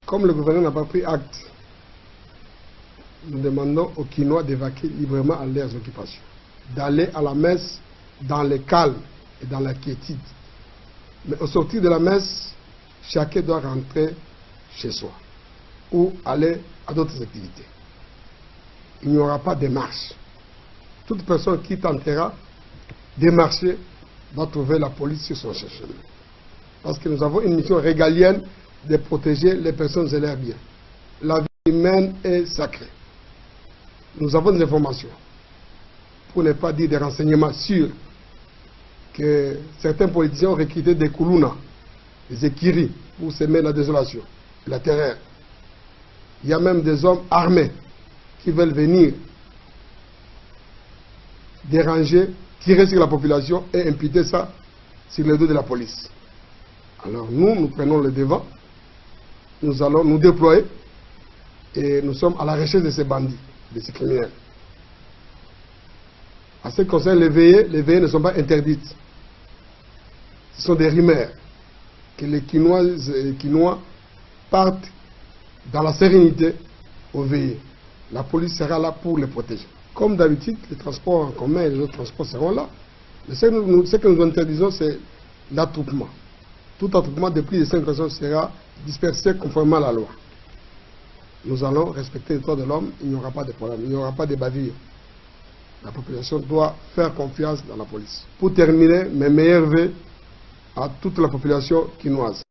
Comme le gouvernement n'a pas pris acte, nous demandons aux Kinois d'évacuer librement à leurs occupations, d'aller à la messe dans le calme et dans la quiétude. Mais au sortir de la messe, chacun doit rentrer chez soi ou aller à d'autres activités. Il n'y aura pas de marche. Toute personne qui tentera de marcher va trouver la police sur son chemin. Parce que nous avons une mission régalienne de protéger les personnes et leurs biens. La vie humaine est sacrée. Nous avons des informations, pour ne pas dire des renseignements sûrs, que certains politiciens ont recruté des Koulouna, des Ekiri, pour semer la désolation, la terreur. Il y a même des hommes armés qui veulent venir déranger, tirer sur la population et imputer ça sur le dos de la police. Alors nous prenons le devant. Nous allons nous déployer et nous sommes à la recherche de ces bandits, de ces criminels. En ce qui concerne les veillées ne sont pas interdites. Ce sont des rumeurs que les Kinoises et les Kinois partent dans la sérénité aux veillées. La police sera là pour les protéger. Comme d'habitude, les transports en commun et les autres transports seront là. Mais ce que nous interdisons, c'est l'attroupement. Tout attroupement de plus de 5 personnes sera dispersé conformément à la loi. Nous allons respecter les droits de l'homme, il n'y aura pas de problème, il n'y aura pas de bavure. La population doit faire confiance dans la police. Pour terminer, mes meilleurs vœux à toute la population kinoise.